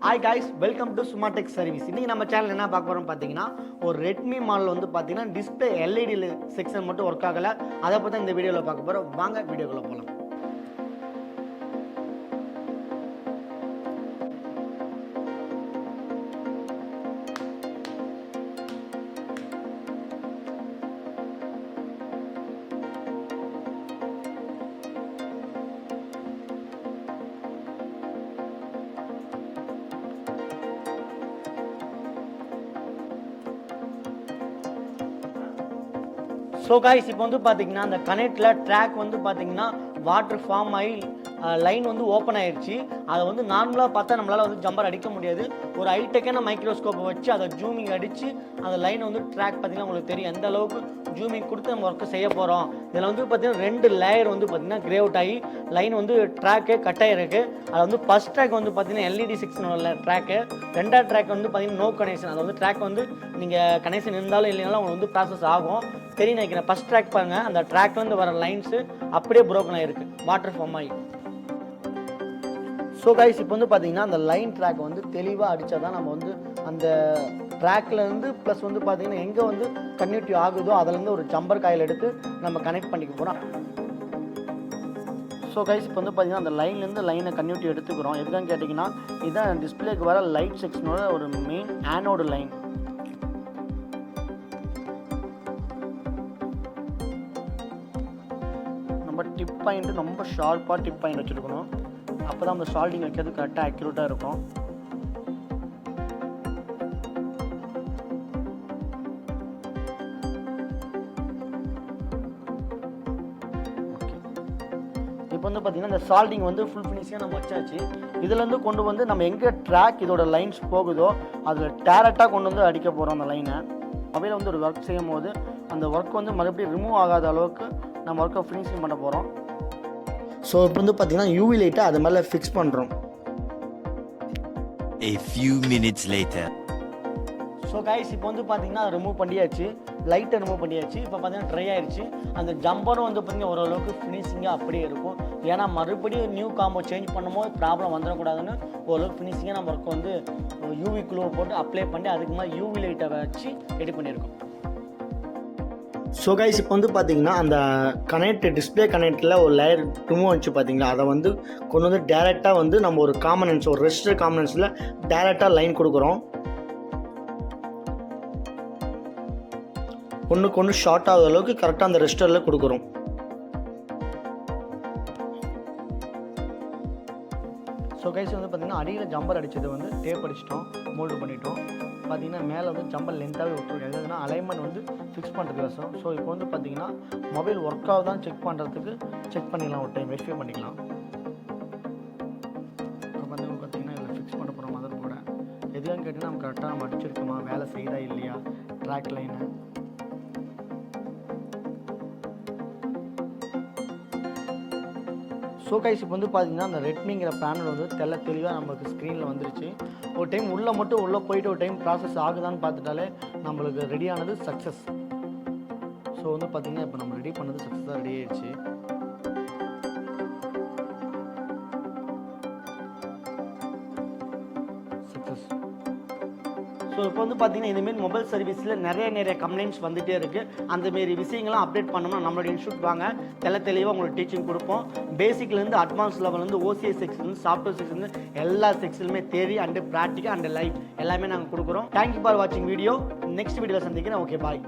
Hi guys, welcome to Sumatex Service. இன்னைக்கு நம்ம channel என்ன பார்க்க போறோம் பாத்தீங்கன்னா ஒரு Redmi மாடல் வந்து பாத்தீங்கன்னா டிஸ்ப்ளே LED செக்ஷன் மட்டும் வர்க் ஆகல. அத பத்தி இந்த வீடியோல பார்க்க போறோம். வாங்க வீடியோக்குள்ள போலாம். ஸோ கைஸ் இப்போ வந்து பார்த்தீங்கன்னா அந்த கனெக்டில் ட்ராக் வந்து பார்த்தீங்கன்னா வாட்டர் ஃபார்ம் ஆகி லைன் வந்து ஓப்பன் ஆயிடுச்சு. அதை வந்து நார்மலாக பார்த்தா நம்மளால் வந்து ஜம்பர் அடிக்க முடியாது. ஒரு ஹைடெக்கான மைக்ரோஸ்கோப்பை வச்சு அதை ஜூமிங் அடித்து அந்த லைன் வந்து ட்ராக் பார்த்தீங்கன்னா உங்களுக்கு தெரியும் எந்த அளவுக்கு ஜூமிங் கொடுத்து நம்ம ஒர்க்கு செய்ய போகிறோம். இதில் வந்து பார்த்தீங்கன்னா 2 லேயர் வந்து பார்த்தீங்கன்னா கிரே அவுட் ஆகி லைன் வந்து ட்ராக்கு கட் ஆகிருக்கு. அதில் வந்து ஃபஸ்ட் ட்ராக் வந்து பார்த்தீங்கன்னா LED செக்ஷனோட ட்ராக்கு, ரெண்டாவது ட்ராக் வந்து பார்த்தீங்கன்னா நோ கனெக்ஷன். அது வந்து ட்ராக் வந்து நீங்கள் கனெக்ஷன் இருந்தாலும் இல்லைனாலும் உங்களுக்கு வந்து ப்ராசஸ் ஆகும். தெரியும் நினைக்கிறேன். ஃபஸ்ட் ட்ராக் பாருங்கள், அந்த ட்ராக்லேருந்து வர லைன்ஸு அப்படியே ப்ரோக்கன் ஆகிருக்கு வாட்டர் ஃபார்ம் ஆகி. ஸோ கைஸ் இப்போ வந்து பார்த்தீங்கன்னா அந்த லைன் ட்ராக் வந்து தெளிவாக அடித்தா தான் நம்ம வந்து அந்த ட்ராக்லேருந்து ப்ளஸ் வந்து பார்த்தீங்கன்னா எங்கே வந்து கன்யூட்டி ஆகுதோ அதிலேருந்து ஒரு ஜம்பர் காயில் எடுத்து நம்ம கனெக்ட் பண்ணிக்க போகிறோம். ஸோ கைஸ் இப்போ வந்து பார்த்தீங்கன்னா அந்த லைன்லேருந்து லைனை கன்யூட்டி எடுத்துக்கிறோம். எதுக்கான்னு கேட்டிங்கன்னா இதுதான் டிஸ்பிளேக்கு வர லைட் செக்ஷனோட ஒரு மெயின் ஆனோடு லைன். நம்ம டிப் பாயிண்ட்டு ரொம்ப ஷார்ப்பாக டிப் பாயிண்ட் வச்சுருக்கணும். அப்போ தான் அந்த சால்டிங் வைக்கிறது கரெக்டாக அக்யூரேட்டாக இருக்கும். இப்போ வந்து பார்த்தீங்கன்னா இந்த சால்டிங் வந்து ஃபுல் ஃபினிஷிங்காக நம்ம வச்சாச்சு. இதுலேருந்து கொண்டு வந்து நம்ம எங்கே ட்ராக் இதோட லைன்ஸ் போகுதோ அதில் டேரெக்டாக கொண்டு வந்து அடிக்க போகிறோம். அந்த லைனை மொபைலில் வந்து ஒரு ஒர்க் செய்யும் போது அந்த ஒர்க் வந்து மறுபடியும் ரிமூவ் ஆகாத அளவுக்கு நம்ம ஒர்க்கை ஃபினிஷிங் பண்ண போகிறோம். ஸோ இப்போ வந்து பார்த்தீங்கன்னா யூவி லைட்டை அது மேலே ஃபிக்ஸ் பண்ணுறோம். A few minutes later. So guys இப்போ வந்து பார்த்தீங்கன்னா ரிமூவ் பண்ணியாச்சு, லைட்டை ரிமூவ் பண்ணியாச்சு. இப்போ பார்த்தீங்கன்னா ட்ரை ஆயிடுச்சு. அந்த ஜம்பரும் வந்து பார்த்தீங்கன்னா ஓரளவுக்கு ஃபினிஷிங்காக அப்படியே இருக்கும். ஏன்னா மறுபடியும் நியூ காம்போ சேஞ்ச் பண்ணும்போது ப்ராப்ளம் வந்துடக்கூடாதுன்னு ஓரளவுக்கு ஃபினிஷிங்காக நம்ம ஒர்க்கு வந்து யூவி குளூவை போட்டு அப்ளை பண்ணி அதுக்கு மாதிரி யூவி லைட்டை வச்சு ரெடி பண்ணியிருக்கோம். ஸோ கைஸ் இப்போ வந்து பார்த்தீங்கன்னா அந்த கனெக்ட் டிஸ்பிளே கனெக்டில் ஒரு லேயர் ரிமூவ் வச்சு பார்த்தீங்கன்னா அதை வந்து கொண்டு வந்து டேரெக்டாக வந்து நம்ம ஒரு காம்பனன்ஸ் ஒரு ரெஜிஸ்டர் காம்பனன்ஸில் டேரெக்டாக லைன் கொடுக்குறோம். ஒன்றுக்கு ஒன்று ஷார்ட் ஆகுற அளவுக்கு கரெக்டாக அந்த ரெஜிஸ்டரில் கொடுக்குறோம். ஸோ கைஸ் வந்து பார்த்தீங்கன்னா அடியில் ஜம்பர் அடித்தது வந்து டேப் அடிச்சிட்டோம், மோல்டு பண்ணிட்டோம். பார்த்தீங்கன்னா மேலே வந்து ஜம்பர் லென்த்தாகவே விட்டுருக்கோம். எதுனா அலைன்மெண்ட் வந்து ஃபிக்ஸ் பண்ணுறதுக்கு வசம். ஸோ இப்போ வந்து பார்த்தீங்கன்னா மொபைல் ஒர்க் ஆகுதான் செக் பண்ணுறதுக்கு செக் பண்ணிக்கலாம், ஒரு டைம் வெரிஃபை பண்ணிக்கலாம். இப்போ வந்து பார்த்தீங்கன்னா இதில் ஃபிக்ஸ் பண்ண போகிறோம் மதர் போர்டை. எதுக்கான்னு கேட்டிங்கன்னா நம்ம கரெக்டாக நம்ம அடிச்சிருக்கோமா, வேலை செய்யுதா இல்லையா ட்ராக் லைனை. ஸோ கைஸ் இப்போ வந்து பார்த்தீங்கன்னா அந்த ரெட்மிங்கிற பேனல் வந்து தெளிவாக நம்மளுக்கு ஸ்க்ரீனில் வந்துருச்சு. ஒரு டைம் உள்ளே போயிட்டு ஒரு டைம் ப்ராசஸ் ஆகுதான்னு பார்த்துட்டாலே நம்மளுக்கு ரெடியானது சக்ஸஸ். ஸோ வந்து பார்த்தீங்கன்னா இப்போ நம்ம ரெடி பண்ணது சக்ஸஸாக ரெடி ஆயிடுச்சு. சக்ஸஸ். ஸோ இப்போ வந்து பார்த்தீங்கன்னா இதுமாரி மொபைல் சர்வீஸில் நிறைய கம்ப்ளைண்ட்ஸ் வந்துகிட்டே இருக்குது. அந்தமாரி விஷயங்கள்லாம் அப்டேட் பண்ணோம்னா நம்மளோட இன்ஸ்டியூட் வாங்க, தெளிவாக உங்களுக்கு டீச்சிங் கொடுப்போம். பேசிக்லேருந்து அட்வான்ஸ் லெவல்லேருந்து OCA செக்ஷன், சாஃப்ட்வேர் செக்ஷன் எல்லா செக்ஷனுமே theory and practical and live எல்லாமே நாங்கள் கொடுக்குறோம். தேங்க்யூ ஃபார் வாட்சிங் வீடியோ. நெக்ஸ்ட் வீடியோவில் சந்திக்கிறேன். ஓகே, பாய்.